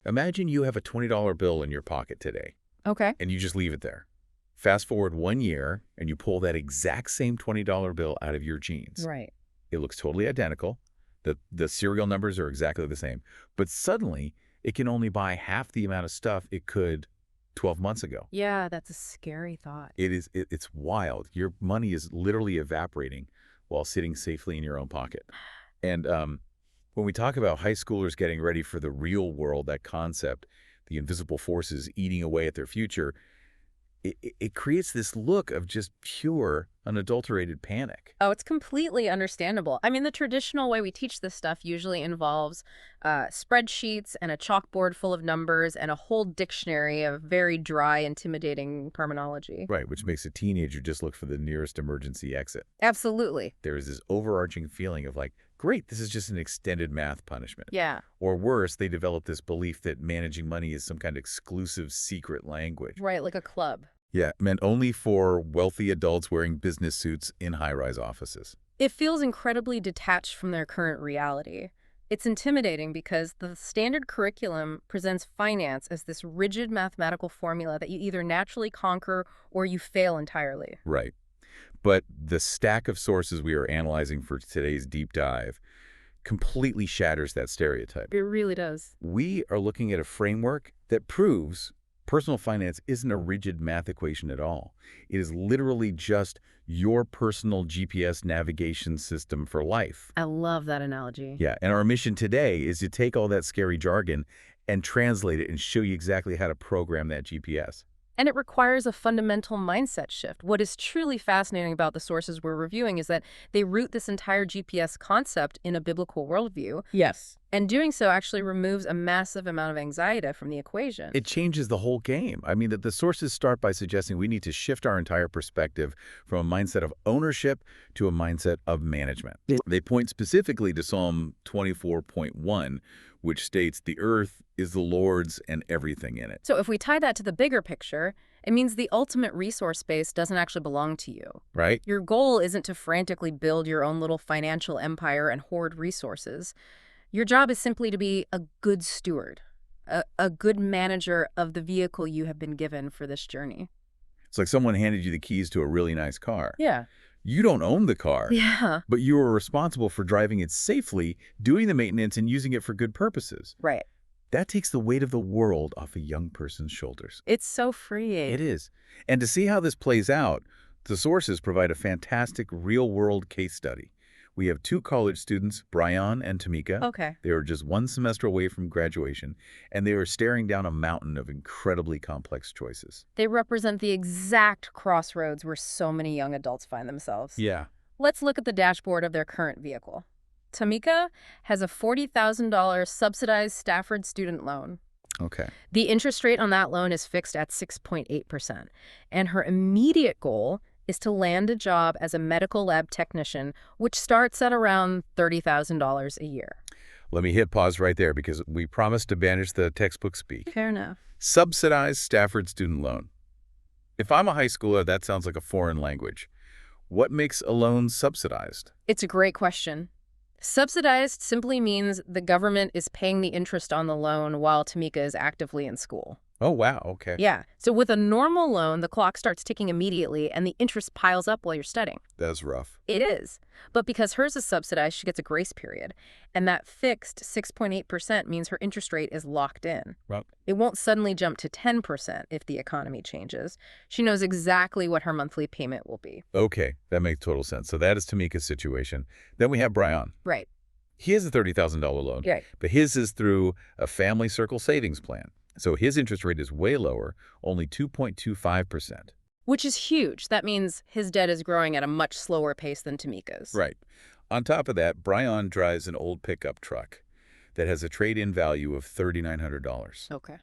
Imagine you have a $20 bill in your pocket today, Okay. and you just leave it there. Fast forward 1 year, and you pull that exact same $20 bill out of your jeans. Right. It looks totally identical. The serial numbers are exactly the same. But suddenly, it can only buy half the amount of stuff it could 12 months ago. Yeah, that's a scary thought. It's wild. Your money is literally evaporating while sitting safely in your own pocket. And when we talk about high schoolers getting ready for the real world, that concept, the invisible forces eating away at their future, it creates this look of just pure, unadulterated panic. Oh, it's completely understandable. I mean, the traditional way we teach this stuff usually involves spreadsheets and a chalkboard full of numbers and a whole dictionary of very dry, intimidating terminology. Right, which makes a teenager just look for the nearest emergency exit. Absolutely. There is this overarching feeling of like, great, this is just an extended math punishment. Yeah. Or worse, they develop this belief that managing money is some kind of exclusive secret language. Right, like a club. Yeah, meant only for wealthy adults wearing business suits in high-rise offices. It feels incredibly detached from their current reality. It's intimidating because the standard curriculum presents finance as this rigid mathematical formula that you either naturally conquer or you fail entirely. Right. But the stack of sources we are analyzing for today's deep dive completely shatters that stereotype. It really does. We are looking at a framework that proves personal finance isn't a rigid math equation at all. It is literally just your personal GPS navigation system for life. I love that analogy. Yeah, and our mission today is to take all that scary jargon and translate it and show you exactly how to program that GPS. And it requires a fundamental mindset shift. What is truly fascinating about the sources we're reviewing is that they root this entire GPS concept in a biblical worldview. Yes. And doing so actually removes a massive amount of anxiety from the equation. It changes the whole game. I mean, the sources start by suggesting we need to shift our entire perspective from a mindset of ownership to a mindset of management. They point specifically to Psalm 24.1, which states, "The earth is the Lord's and everything in it." So if we tie that to the bigger picture, it means the ultimate resource base doesn't actually belong to you. Right? Your goal isn't to frantically build your own little financial empire and hoard resources. Your job is simply to be a good steward, a good manager of the vehicle you have been given for this journey. It's like someone handed you the keys to a really nice car. Yeah. You don't own the car, Yeah. but you are responsible for driving it safely, doing the maintenance, and using it for good purposes. Right. That takes the weight of the world off a young person's shoulders. It's so freeing. It is. And to see how this plays out, the sources provide a fantastic real-world case study. We have two college students, Brian and Tamika. Okay. They are just one semester away from graduation, and they are staring down a mountain of incredibly complex choices. They represent the exact crossroads where so many young adults find themselves. Yeah. Let's look at the dashboard of their current vehicle. Tamika has a $40,000 subsidized Stafford student loan. Okay. The interest rate on that loan is fixed at 6.8%, and her immediate goal is to land a job as a medical lab technician, which starts at around $30,000 a year. Let me hit pause right there because we promised to banish the textbook speak. Fair enough. Subsidized Stafford student loan. If I'm a high schooler, that sounds like a foreign language. What makes a loan subsidized? It's a great question. Subsidized simply means the government is paying the interest on the loan while Tamika is actively in school. Oh, wow. Okay. Yeah. So with a normal loan, the clock starts ticking immediately and the interest piles up while you're studying. That's rough. It is. But because hers is subsidized, she gets a grace period. And that fixed 6.8% means her interest rate is locked in. Well, It won't suddenly jump to 10% if the economy changes. She knows exactly what her monthly payment will be. okay. That makes total sense. So that is Tamika's situation. Then we have Brian. Right. He has a $30,000 loan, Right. but his is through a family circle savings plan. So his interest rate is way lower, only 2.25%. Which is huge. That means his debt is growing at a much slower pace than Tamika's. Right. On top of that, Brian drives an old pickup truck that has a trade-in value of $3,900, Okay.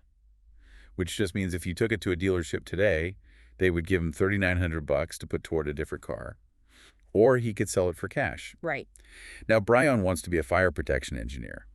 which just means if you took it to a dealership today, they would give him $3,900 to put toward a different car, or he could sell it for cash. Right. Now, Brian wants to be a fire protection engineer,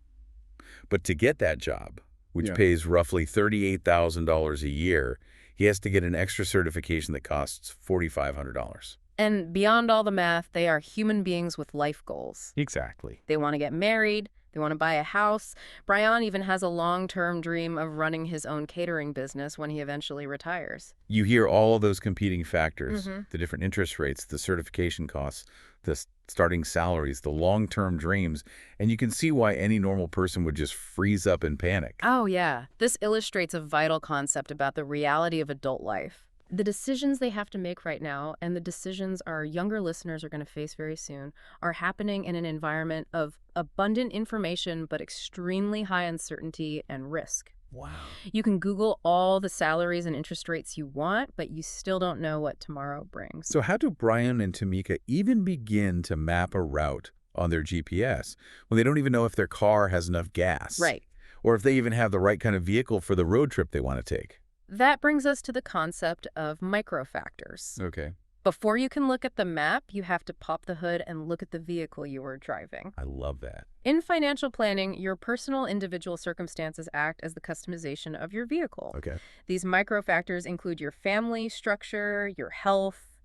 but to get that job, which Yeah. pays roughly $38,000 a year, he has to get an extra certification that costs $4,500. And beyond all the math, they are human beings with life goals. Exactly. They want to get married. They want to buy a house. Brian even has a long-term dream of running his own catering business when he eventually retires. You hear all of those competing factors, Mm-hmm. the different interest rates, the certification costs, the starting salaries, the long-term dreams, and you can see why any normal person would just freeze up in panic. Oh, yeah. This illustrates a vital concept about the reality of adult life. The decisions they have to make right now, and the decisions our younger listeners are going to face very soon, are happening in an environment of abundant information but extremely high uncertainty and risk. Wow. You can Google all the salaries and interest rates you want, but you still don't know what tomorrow brings. So how do Brian and Tamika even begin to map a route on their GPS when they don't even know if their car has enough gas? Right. Or if they even have the right kind of vehicle for the road trip they want to take? That brings us to the concept of microfactors. Okay. Before you can look at the map, you have to pop the hood and look at the vehicle you were driving. I love that. In financial planning, your personal individual circumstances act as the customization of your vehicle. Okay. These microfactors include your family structure, your health,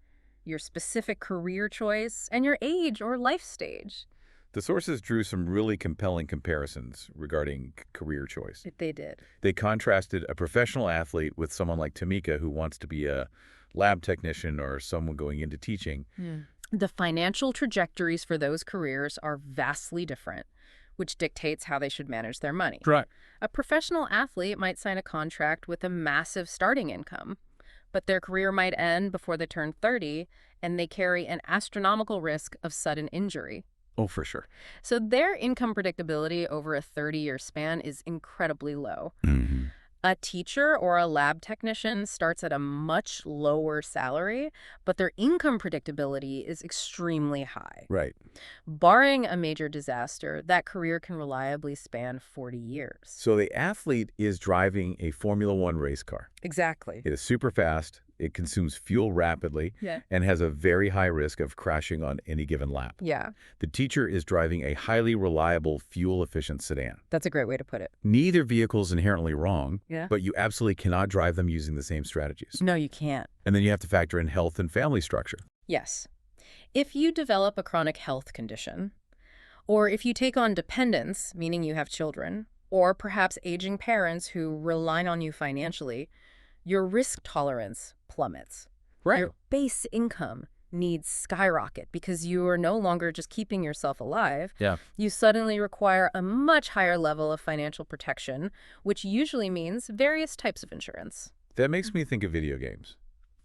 your specific career choice, and your age or life stage. The sources drew some really compelling comparisons regarding career choice. They did. They contrasted a professional athlete with someone like Tamika who wants to be a lab technician or someone going into teaching. The financial trajectories for those careers are vastly different, which dictates how they should manage their money. Right. A professional athlete might sign a contract with a massive starting income, but their career might end before they turn 30, and they carry an astronomical risk of sudden injury. Oh, for sure. So their income predictability over a 30-year span is incredibly low. Mm-hmm. A teacher or a lab technician starts at a much lower salary, but their income predictability is extremely high. Right. Barring a major disaster, that career can reliably span 40 years. So the athlete is driving a Formula One race car. Exactly. It is super fast, it consumes fuel rapidly, Yeah. and has a very high risk of crashing on any given lap. Yeah, The teacher is driving a highly reliable, fuel-efficient sedan. that's a great way to put it. Neither vehicle is inherently wrong, Yeah. but you absolutely cannot drive them using the same strategies. No, you can't. And then you have to factor in health and family structure. Yes. If you develop a chronic health condition, or if you take on dependents, meaning you have children, or perhaps aging parents who rely on you financially, your risk tolerance plummets. Your base income needs skyrocket because you are no longer just keeping yourself alive. Yeah. You suddenly require a much higher level of financial protection, which usually means various types of insurance. That makes me think of video games.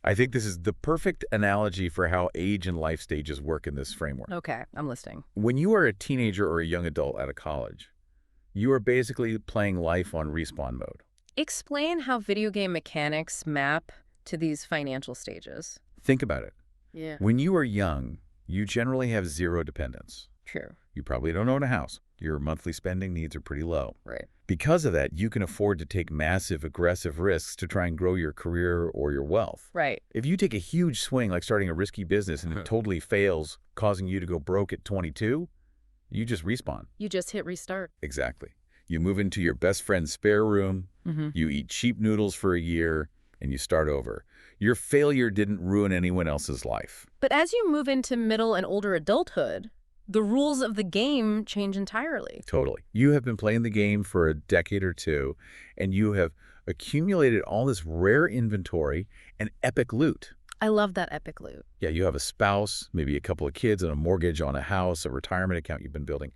I think this is the perfect analogy for how age and life stages work in this framework. Okay, I'm listening. When you are a teenager or a young adult out of college, you are basically playing life on respawn mode. Explain how video game mechanics map to these financial stages. Think about it. Yeah. When you are young, you generally have zero dependence. True. You probably don't own a house. Your monthly spending needs are pretty low. Right. Because of that, you can afford to take massive, aggressive risks to try and grow your career or your wealth. Right. If you take a huge swing, like starting a risky business, and it totally fails, causing you to go broke at 22, you just respawn. You just hit restart. Exactly. You move into your best friend's spare room, you eat cheap noodles for a year, and you start over. Your failure didn't ruin anyone else's life. But as you move into middle and older adulthood, the rules of the game change entirely. Totally. You have been playing the game for a decade or two, and you have accumulated all this rare inventory and epic loot. I love that epic loot. Yeah, you have a spouse, maybe a couple of kids, and a mortgage on a house, a retirement account you've been building.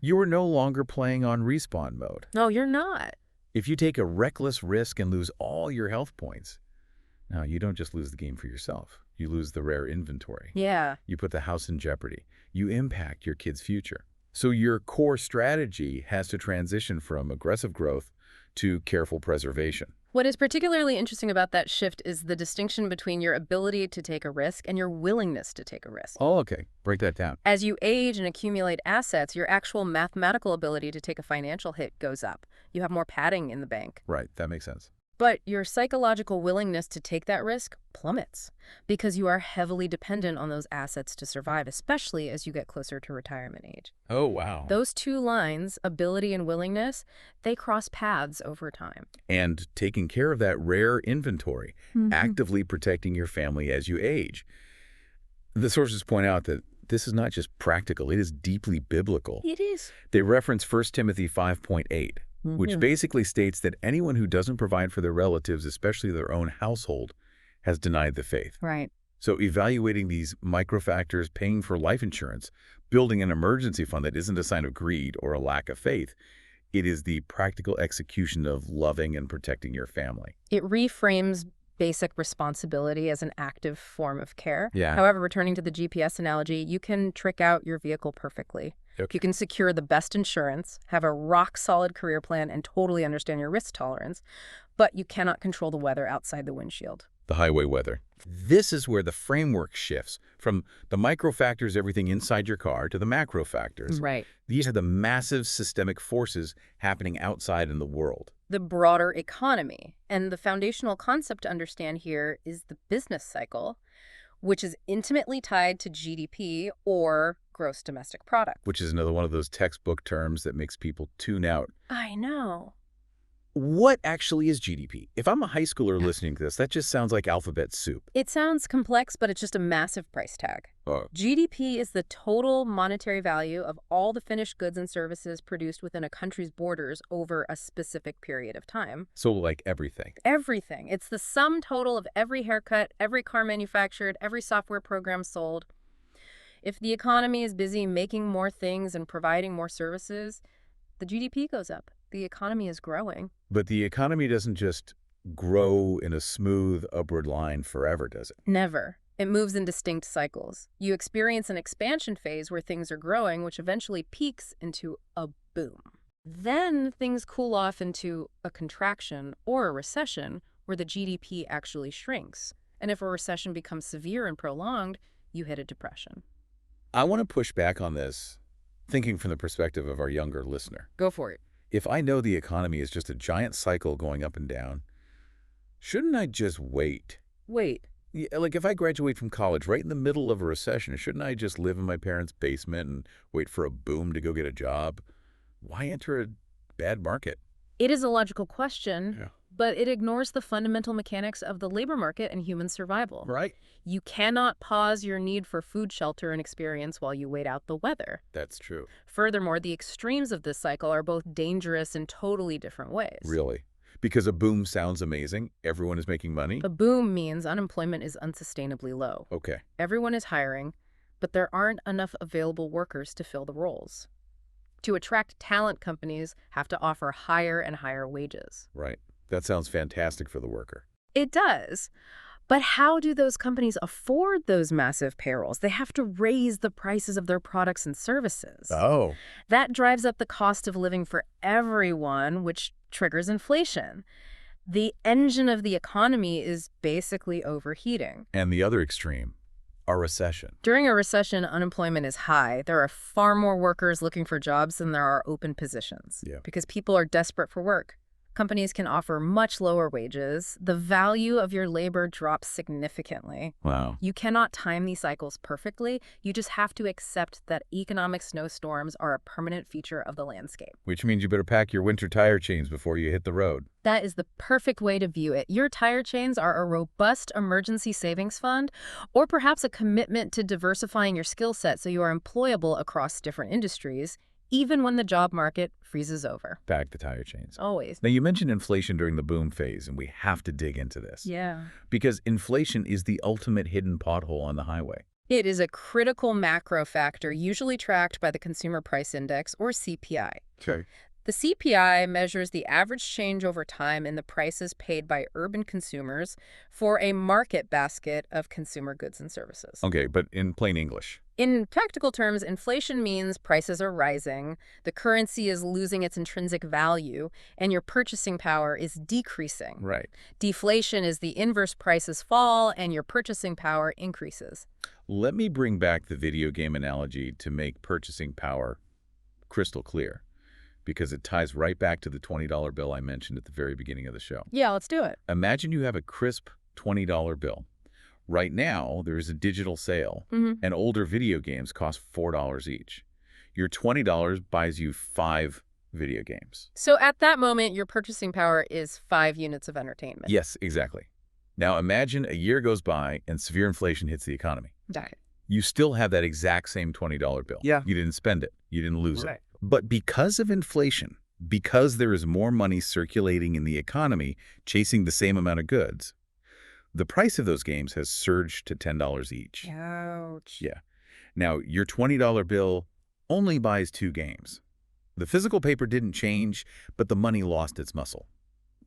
You are no longer playing on respawn mode. No, you're not. If you take a reckless risk and lose all your health points, now you don't just lose the game for yourself. You lose the rare inventory. Yeah. You put the house in jeopardy. You impact your kid's future. So your core strategy has to transition from aggressive growth to careful preservation. What is particularly interesting about that shift is the distinction between your ability to take a risk and your willingness to take a risk. Oh, okay. Break that down. As you age and accumulate assets, your actual mathematical ability to take a financial hit goes up. You have more padding in the bank. Right. That makes sense. But your psychological willingness to take that risk plummets because you are heavily dependent on those assets to survive, especially as you get closer to retirement age. Oh, wow. Those two lines, ability and willingness, they cross paths over time. And taking care of that rare inventory, actively protecting your family as you age. The sources point out that this is not just practical, it is deeply biblical. It is. They reference 1 Timothy 5.8, which basically states that anyone who doesn't provide for their relatives, especially their own household, has denied the faith. Right. So evaluating these microfactors, paying for life insurance, building an emergency fund that isn't a sign of greed or a lack of faith. It is the practical execution of loving and protecting your family. It reframes basic responsibility as an active form of care. Yeah. However, returning to the GPS analogy, you can trick out your vehicle perfectly. Okay. You can secure the best insurance, have a rock-solid career plan, and totally understand your risk tolerance, but you cannot control the weather outside the windshield. The highway weather. This is where the framework shifts from the micro factors, everything inside your car, to the macro factors. Right. These are the massive systemic forces happening outside in the world. The broader economy. And the foundational concept to understand here is the business cycle, which is intimately tied to GDP, or gross domestic product. Which is another one of those textbook terms that makes people tune out. I know. What actually is GDP? If I'm a high schooler listening to this, that just sounds like alphabet soup. It sounds complex, but it's just a massive price tag. GDP is the total monetary value of all the finished goods and services produced within a country's borders over a specific period of time. So like everything. Everything. It's the sum total of every haircut, every car manufactured, every software program sold. If the economy is busy making more things and providing more services, the GDP goes up. The economy is growing. But the economy doesn't just grow in a smooth upward line forever, does it? Never. It moves in distinct cycles. You experience an expansion phase where things are growing, which eventually peaks into a boom. Then things cool off into a contraction or a recession where the GDP actually shrinks. And if a recession becomes severe and prolonged, you hit a depression. I want to push back on this, thinking from the perspective of our younger listener. Go for it. If I know the economy is just a giant cycle going up and down, shouldn't I just wait? Wait. Yeah, like if I graduate from college right in the middle of a recession, shouldn't I just live in my parents' basement and wait for a boom to go get a job? Why enter a bad market? It is a logical question, Yeah. but it ignores the fundamental mechanics of the labor market and human survival. Right. You cannot pause your need for food, shelter, and experience while you wait out the weather. That's true. Furthermore, the extremes of this cycle are both dangerous in totally different ways. Really? Because a boom sounds amazing, everyone is making money? A boom means unemployment is unsustainably low. Okay. Everyone is hiring, but there aren't enough available workers to fill the roles. To attract talent, companies have to offer higher and higher wages. Right. That sounds fantastic for the worker. It does. But how do those companies afford those massive payrolls? They have to raise the prices of their products and services. Oh. That drives up the cost of living for everyone, which triggers inflation. The engine of the economy is basically overheating. And the other extreme, a recession. During a recession, unemployment is high. There are far more workers looking for jobs than there are open positions. Yeah. Because people are desperate for work. Companies can offer much lower wages. The value of your labor drops significantly. Wow. You cannot time these cycles perfectly. You just have to accept that economic snowstorms are a permanent feature of the landscape. Which means you better pack your winter tire chains before you hit the road. That is the perfect way to view it. Your tire chains are a robust emergency savings fund, or perhaps a commitment to diversifying your skill set so you are employable across different industries, even when the job market freezes over. Pack the tire chains. Always. Now, you mentioned inflation during the boom phase, and we have to dig into this. Yeah. Because inflation is the ultimate hidden pothole on the highway. It is a critical macro factor, usually tracked by the Consumer Price Index, or CPI. Okay. The CPI measures the average change over time in the prices paid by urban consumers for a market basket of consumer goods and services. Okay, but in plain English. In practical terms, inflation means prices are rising, the currency is losing its intrinsic value, and your purchasing power is decreasing. Right. Deflation is the inverse: prices fall and your purchasing power increases. Let me bring back the video game analogy to make purchasing power crystal clear, because it ties right back to the $20 bill I mentioned at the very beginning of the show. Yeah, let's do it. Imagine you have a crisp $20 bill. Right now, there is a digital sale, and older video games cost $4 each. Your $20 buys you 5 video games. So at that moment, your purchasing power is 5 units of entertainment. Yes, exactly. Now imagine a year goes by and severe inflation hits the economy. Got it. You still have that exact same $20 bill. Yeah. You didn't spend it. You didn't lose Right. it. But because of inflation, because there is more money circulating in the economy chasing the same amount of goods, the price of those games has surged to $10 each. Ouch. Yeah. Now, your $20 bill only buys 2 games. The physical paper didn't change, but the money lost its muscle.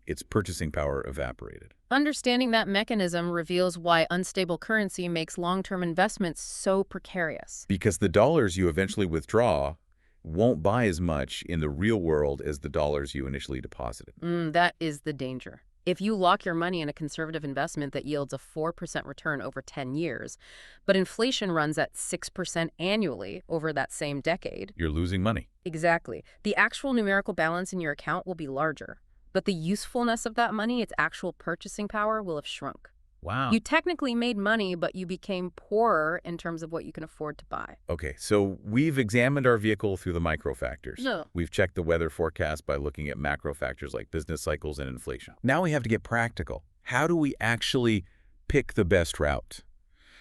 Its purchasing power evaporated. Understanding that mechanism reveals why unstable currency makes long-term investments so precarious. Because the dollars you eventually withdraw won't buy as much in the real world as the dollars you initially deposited. That is the danger. If you lock your money in a conservative investment that yields a 4% return over 10 years, but inflation runs at 6% annually over that same decade. You're losing money. Exactly. The actual numerical balance in your account will be larger, but the usefulness of that money, its actual purchasing power, will have shrunk. Wow. You technically made money, but you became poorer in terms of what you can afford to buy. Okay, so we've examined our vehicle through the micro factors. Yeah. We've checked the weather forecast by looking at macro factors like business cycles and inflation. Now we have to get practical. How do we actually pick the best route?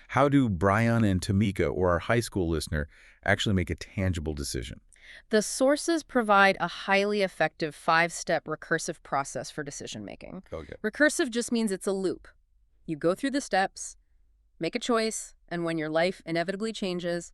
How do Brian and Tamika, or our high school listener, actually make a tangible decision? The sources provide a highly effective 5-step recursive process for decision-making. Okay. Recursive just means it's a loop. You go through the steps, make a choice, and when your life inevitably changes,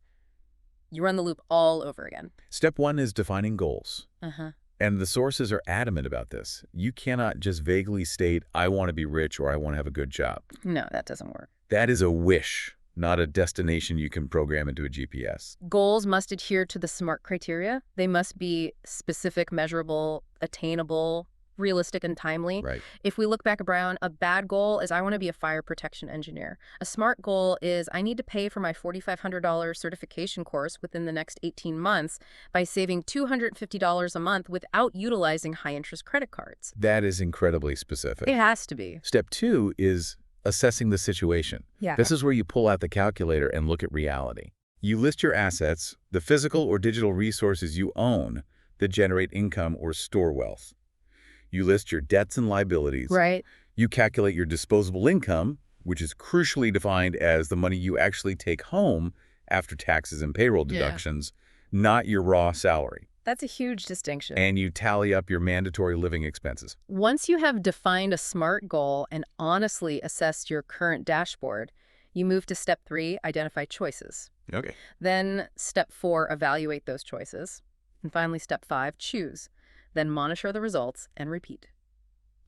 you run the loop all over again. Step 1 is defining goals. Uh-huh. And the sources are adamant about this. You cannot just vaguely state, I want to be rich or I want to have a good job. No, that doesn't work. That is a wish, not a destination you can program into a GPS. Goals must adhere to the SMART criteria. They must be specific, measurable, attainable, realistic, and timely. Right. If we look back at Brown, a bad goal is I want to be a fire protection engineer. A SMART goal is I need to pay for my $4,500 certification course within the next 18 months by saving $250 a month without utilizing high-interest credit cards. That is incredibly specific. It has to be. Step 2 is assessing the situation. Yeah. This is where you pull out the calculator and look at reality. You list your assets, the physical or digital resources you own that generate income or store wealth. You list your debts and liabilities. Right. You calculate your disposable income, which is crucially defined as the money you actually take home after taxes and payroll deductions, not your raw salary. That's a huge distinction. And you tally up your mandatory living expenses. Once you have defined a SMART goal and honestly assessed your current dashboard, you move to step 3, identify choices. Okay. Then step 4, evaluate those choices. And finally, step 5, choose. Then monitor the results and repeat.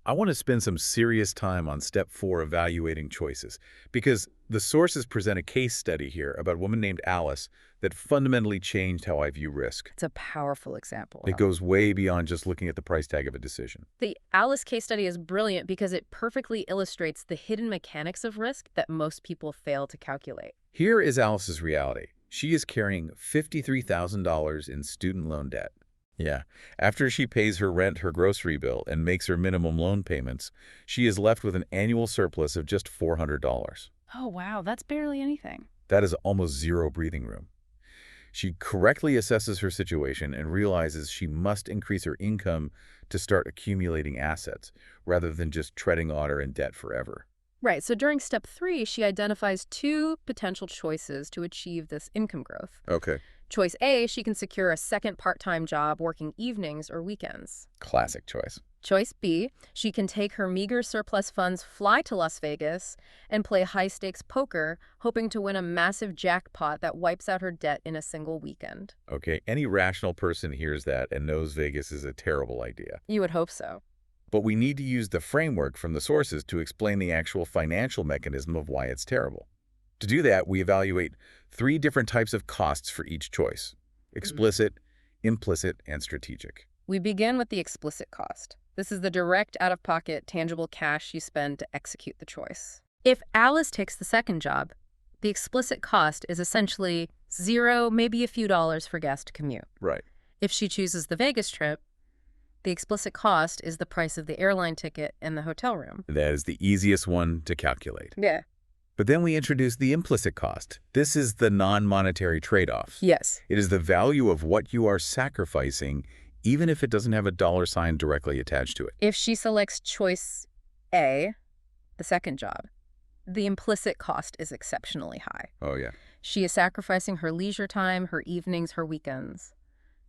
I want to spend some serious time on step 4, evaluating choices, because the sources present a case study here about a woman named Alice that fundamentally changed how I view risk. It's a powerful example. It goes way beyond just looking at the price tag of a decision. The Alice case study is brilliant because it perfectly illustrates the hidden mechanics of risk that most people fail to calculate. Here is Alice's reality. She is carrying $53,000 in student loan debt. Yeah. After she pays her rent, her grocery bill, and makes her minimum loan payments, she is left with an annual surplus of just $400. Oh, wow. That's barely anything. That is almost zero breathing room. She correctly assesses her situation and realizes she must increase her income to start accumulating assets, rather than just treading water in debt forever. Right. So during step 3, she identifies 2 potential choices to achieve this income growth. Okay. Choice A, she can secure a second part-time job working evenings or weekends. Classic choice. Choice B, she can take her meager surplus funds, fly to Las Vegas, and play high-stakes poker, hoping to win a massive jackpot that wipes out her debt in a single weekend. Okay, any rational person hears that and knows Vegas is a terrible idea. You would hope so. But we need to use the framework from the sources to explain the actual financial mechanism of why it's terrible. To do that, we evaluate 3 different types of costs for each choice: explicit, implicit, and strategic. We begin with the explicit cost. This is the direct, out-of-pocket, tangible cash you spend to execute the choice. If Alice takes the second job, the explicit cost is essentially $0, maybe a few dollars for gas to commute. Right. If she chooses the Vegas trip, the explicit cost is the price of the airline ticket and the hotel room. That is the easiest one to calculate. Yeah. But then we introduce the implicit cost. This is the non-monetary trade-off. Yes. It is the value of what you are sacrificing, even if it doesn't have a dollar sign directly attached to it. If she selects choice A, the second job, the implicit cost is exceptionally high. Oh, yeah. She is sacrificing her leisure time, her evenings, her weekends.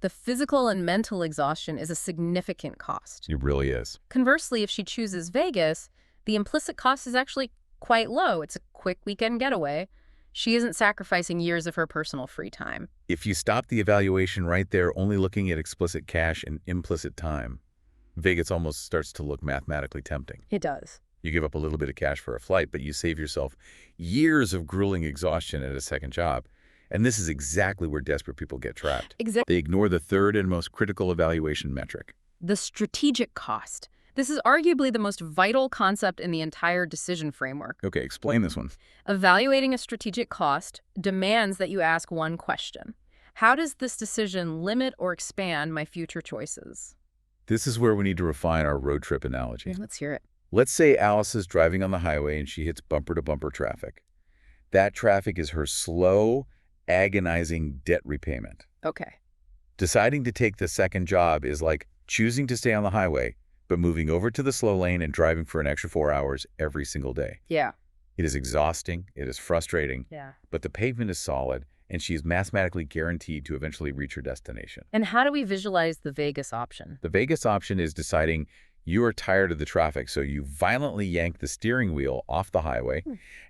The physical and mental exhaustion is a significant cost. It really is. Conversely, if she chooses Vegas, the implicit cost is actually quite low. It's a quick weekend getaway. She isn't sacrificing years of her personal free time. If you stop the evaluation right there, only looking at explicit cash and implicit time, Vegas almost starts to look mathematically tempting. It does. You give up a little bit of cash for a flight, but you save yourself years of grueling exhaustion at a second job. And this is exactly where desperate people get trapped. Exactly. They ignore the third and most critical evaluation metric. The strategic cost. This is arguably the most vital concept in the entire decision framework. Okay, explain this one. Evaluating a strategic cost demands that you ask one question. How does this decision limit or expand my future choices? This is where we need to refine our road trip analogy. Let's hear it. Let's say Alice is driving on the highway and she hits bumper-to-bumper traffic. That traffic is her slow, agonizing debt repayment. Okay. Deciding to take the second job is like choosing to stay on the highway, but moving over to the slow lane and driving for an extra 4 hours every single day. Yeah. It is exhausting, it is frustrating, Yeah. but the pavement is solid, and she is mathematically guaranteed to eventually reach her destination. And how do we visualize the Vegas option? The Vegas option is deciding you are tired of the traffic, so you violently yank the steering wheel off the highway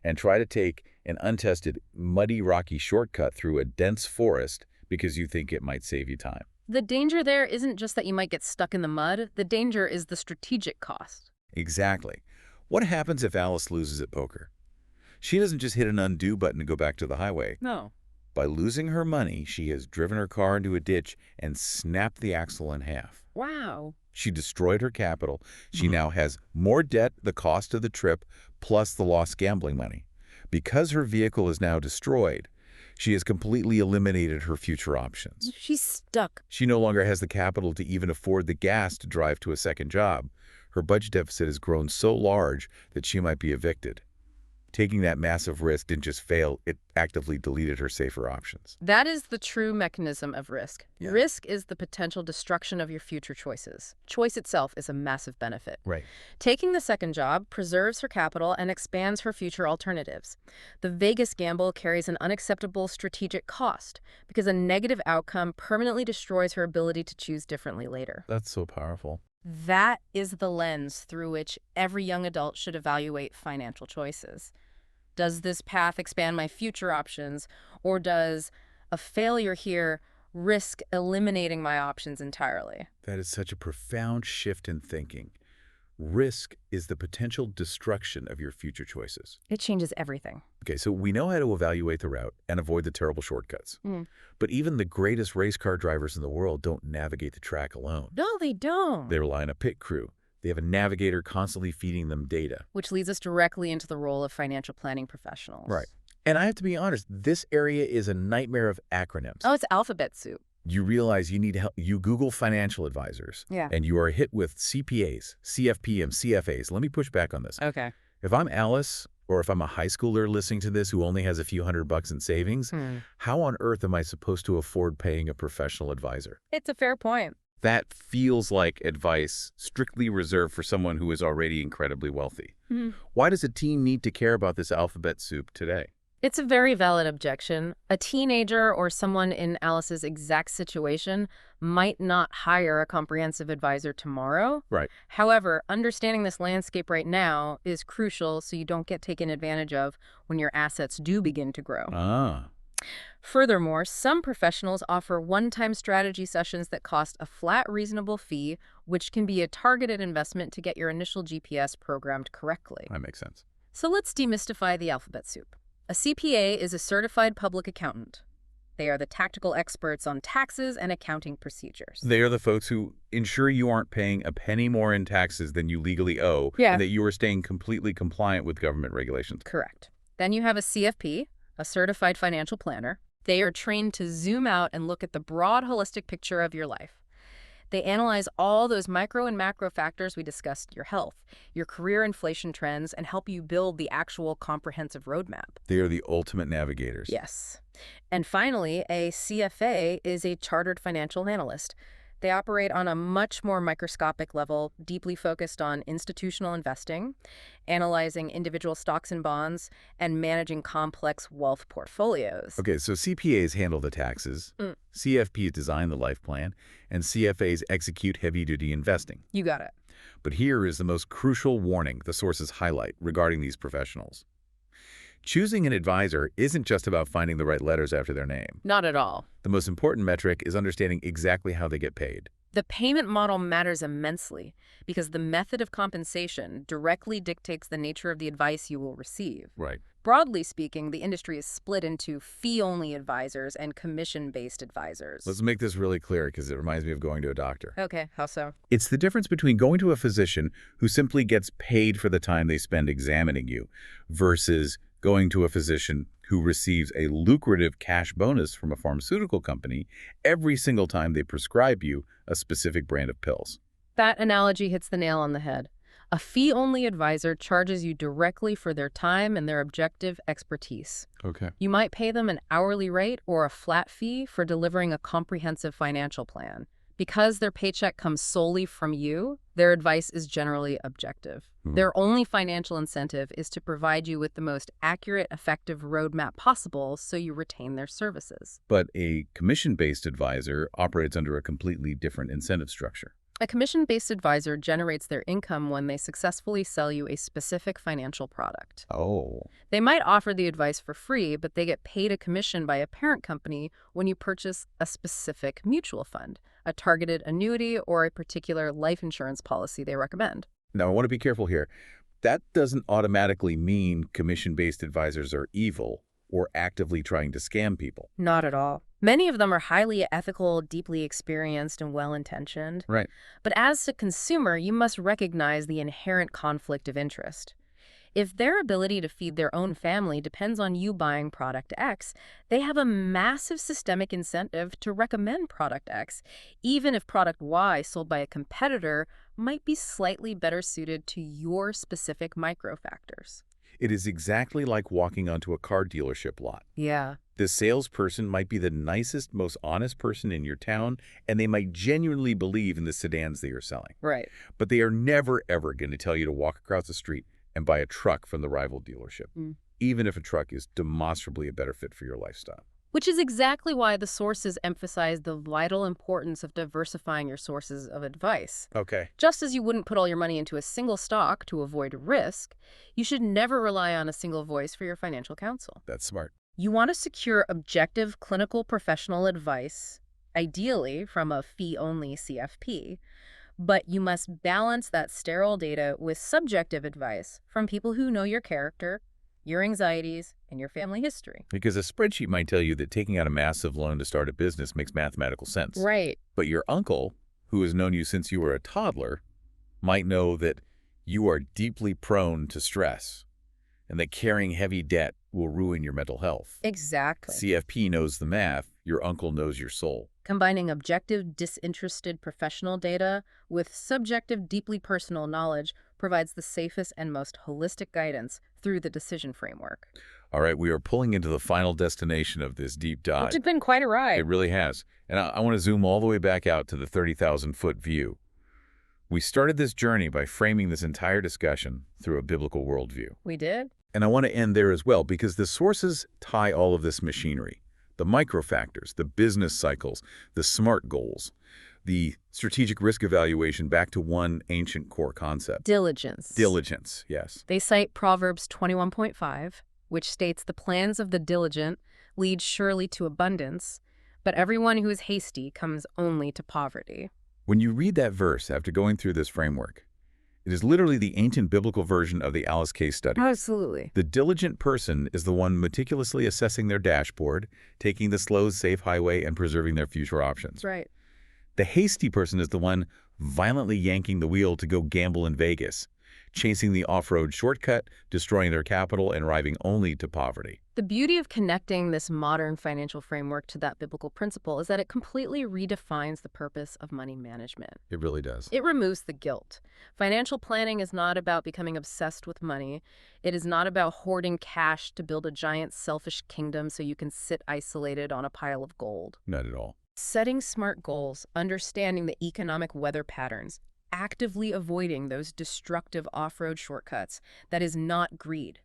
and try to take an untested, muddy, rocky shortcut through a dense forest because you think it might save you time. The danger there isn't just that you might get stuck in the mud. The danger is the strategic cost. Exactly. What happens if Alice loses at poker? She doesn't just hit an undo button to go back to the highway. No. By losing her money, she has driven her car into a ditch and snapped the axle in half. Wow. She destroyed her capital. She now has more debt, the cost of the trip, plus the lost gambling money. Because her vehicle is now destroyed, she has completely eliminated her future options. She's stuck. She no longer has the capital to even afford the gas to drive to a second job. Her budget deficit has grown so large that she might be evicted. Taking that massive risk didn't just fail, it actively deleted her safer options. That is the true mechanism of risk. Yeah. Risk is the potential destruction of your future choices. Choice itself is a massive benefit. Right. Taking the second job preserves her capital and expands her future alternatives. The Vegas gamble carries an unacceptable strategic cost because a negative outcome permanently destroys her ability to choose differently later. That's so powerful. That is the lens through which every young adult should evaluate financial choices. Does this path expand my future options, or does a failure here risk eliminating my options entirely? That is such a profound shift in thinking. Risk is the potential destruction of your future choices. It changes everything. Okay, so we know how to evaluate the route and avoid the terrible shortcuts. But even the greatest race car drivers in the world don't navigate the track alone. No, they don't. They rely on a pit crew. They have a navigator constantly feeding them data. Which leads us directly into the role of financial planning professionals. Right. And I have to be honest, this area is a nightmare of acronyms. Oh, it's alphabet soup. You realize you need help. You Google financial advisors, Yeah. and you are hit with CPAs, CFP, CFAs. Let me push back on this. Okay. If I'm Alice, or if I'm a high schooler listening to this who only has a few $100 in savings, how on earth am I supposed to afford paying a professional advisor? It's a fair point. That feels like advice strictly reserved for someone who is already incredibly wealthy. Why does a teen need to care about this alphabet soup today? It's a very valid objection. A teenager or someone in Alice's exact situation might not hire a comprehensive advisor tomorrow. Right. However, understanding this landscape right now is crucial so you don't get taken advantage of when your assets do begin to grow. Ah. Furthermore, some professionals offer one-time strategy sessions that cost a flat, reasonable fee, which can be a targeted investment to get your initial GPS programmed correctly. That makes sense. So let's demystify the alphabet soup. A CPA is a certified public accountant. They are the tactical experts on taxes and accounting procedures. They are the folks who ensure you aren't paying a penny more in taxes than you legally owe, and that you are staying completely compliant with government regulations. Correct. Then you have a CFP, a certified financial planner. They are trained to zoom out and look at the broad, holistic picture of your life. They analyze all those micro and macro factors we discussed, your health, your career inflation trends, and help you build the actual comprehensive roadmap. They are the ultimate navigators. Yes. And finally, a CFA is a chartered financial analyst. They operate on a much more microscopic level, deeply focused on institutional investing, analyzing individual stocks and bonds, and managing complex wealth portfolios. Okay, so CPAs handle the taxes, Mm, CFPs design the life plan, and CFAs execute heavy-duty investing. you got it. But here is the most crucial warning the sources highlight regarding these professionals. Choosing an advisor isn't just about finding the right letters after their name. Not at all. The most important metric is understanding exactly how they get paid. The payment model matters immensely because the method of compensation directly dictates the nature of the advice you will receive. Right. Broadly speaking, the industry is split into fee-only advisors and commission-based advisors. Let's make this really clear because it reminds me of going to a doctor. Okay, how so? It's the difference between going to a physician who simply gets paid for the time they spend examining you versus going to a physician who receives a lucrative cash bonus from a pharmaceutical company every single time they prescribe you a specific brand of pills. That analogy hits the nail on the head. A fee-only advisor charges you directly for their time and their objective expertise. Okay. You might pay them an hourly rate or a flat fee for delivering a comprehensive financial plan. Because their paycheck comes solely from you, their advice is generally objective. Their only financial incentive is to provide you with the most accurate, effective roadmap possible so you retain their services. But a commission-based advisor operates under a completely different incentive structure. A commission-based advisor generates their income when they successfully sell you a specific financial product. Oh. They might offer the advice for free, but they get paid a commission by a parent company when you purchase a specific mutual fund, a targeted annuity, or a particular life insurance policy they recommend. Now, I want to be careful here. That doesn't automatically mean commission-based advisors are evil or actively trying to scam people. Not at all. Many of them are highly ethical, deeply experienced, and well-intentioned. Right. But as a consumer, you must recognize the inherent conflict of interest. If their ability to feed their own family depends on you buying product X, they have a massive systemic incentive to recommend product X, even if product Y sold by a competitor might be slightly better suited to your specific microfactors. It is exactly like walking onto a car dealership lot. Yeah. The salesperson might be the nicest, most honest person in your town, and they might genuinely believe in the sedans they are selling. Right. But they are never, ever going to tell you to walk across the street and buy a truck from the rival dealership, even if a truck is demonstrably a better fit for your lifestyle. Which is exactly why the sources emphasize the vital importance of diversifying your sources of advice. Okay. Just as you wouldn't put all your money into a single stock to avoid risk, you should never rely on a single voice for your financial counsel. That's smart. You want to secure objective clinical professional advice, ideally from a fee-only CFP, but you must balance that sterile data with subjective advice from people who know your character, your anxieties, and your family history. Because a spreadsheet might tell you that taking out a massive loan to start a business makes mathematical sense. Right. But your uncle, who has known you since you were a toddler, might know that you are deeply prone to stress and that carrying heavy debt will ruin your mental health. Exactly. CFP knows the math. Your uncle knows your soul. Combining objective, disinterested professional data with subjective, deeply personal knowledge provides the safest and most holistic guidance through the decision framework. All right, we are pulling into the final destination of this deep dive. Which has been quite a ride. It really has. And I want to zoom all the way back out to the 30,000-foot view. We started this journey by framing this entire discussion through a biblical worldview. We did? And I want to end there as well, because the sources tie all of this machinery. The microfactors, the business cycles, the SMART goals, the strategic risk evaluation back to one ancient core concept. Diligence. Diligence, yes. They cite Proverbs 21.5, which states the plans of the diligent lead surely to abundance, but everyone who is hasty comes only to poverty. When you read that verse after going through this framework, it is literally the ancient biblical version of the Alice case study. Absolutely. The diligent person is the one meticulously assessing their dashboard, taking the slow, safe highway, and preserving their future options. Right. The hasty person is the one violently yanking the wheel to go gamble in Vegas, chasing the off-road shortcut, destroying their capital, and arriving only to poverty. The beauty of connecting this modern financial framework to that biblical principle is that it completely redefines the purpose of money management. It really does. It removes the guilt. Financial planning is not about becoming obsessed with money. It is not about hoarding cash to build a giant selfish kingdom so you can sit isolated on a pile of gold. Not at all. Setting smart goals, understanding the economic weather patterns, actively avoiding those destructive off-road shortcuts. That is not greed.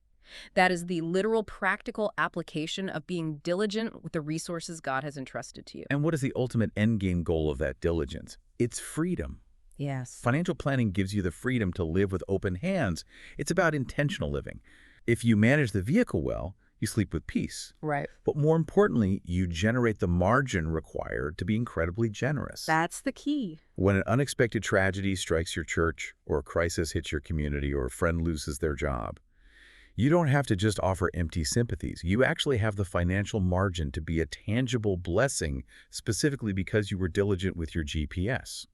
That is the literal practical application of being diligent with the resources God has entrusted to you. And what is the ultimate endgame goal of that diligence? It's freedom. Yes. Financial planning gives you the freedom to live with open hands. It's about intentional living. If you manage the vehicle well, you sleep with peace. Right. But more importantly, you generate the margin required to be incredibly generous. That's the key. When an unexpected tragedy strikes your church, or a crisis hits your community, or a friend loses their job, you don't have to just offer empty sympathies. You actually have the financial margin to be a tangible blessing, specifically because you were diligent with your GPS.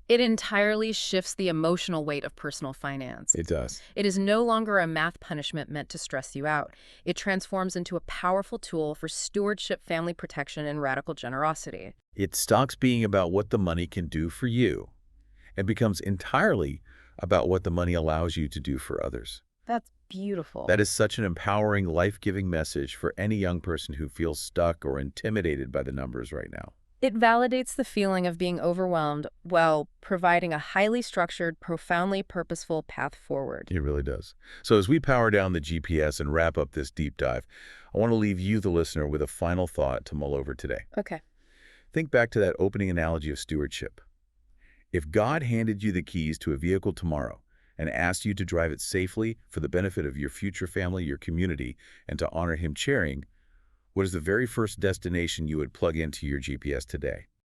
It entirely shifts the emotional weight of personal finance. It does. It is no longer a math punishment meant to stress you out. It transforms into a powerful tool for stewardship, family protection, and radical generosity. It stops being about what the money can do for you and becomes entirely about what the money allows you to do for others. That's beautiful. That is such an empowering, life-giving message for any young person who feels stuck or intimidated by the numbers right now. It validates the feeling of being overwhelmed while providing a highly structured, profoundly purposeful path forward. It really does. So as we power down the GPS and wrap up this deep dive, I want to leave you, the listener, with a final thought to mull over today. Okay. Think back to that opening analogy of stewardship. If God handed you the keys to a vehicle tomorrow and asked you to drive it safely for the benefit of your future family, your community, and to honor Him chairing, what is the very first destination you would plug into your GPS today?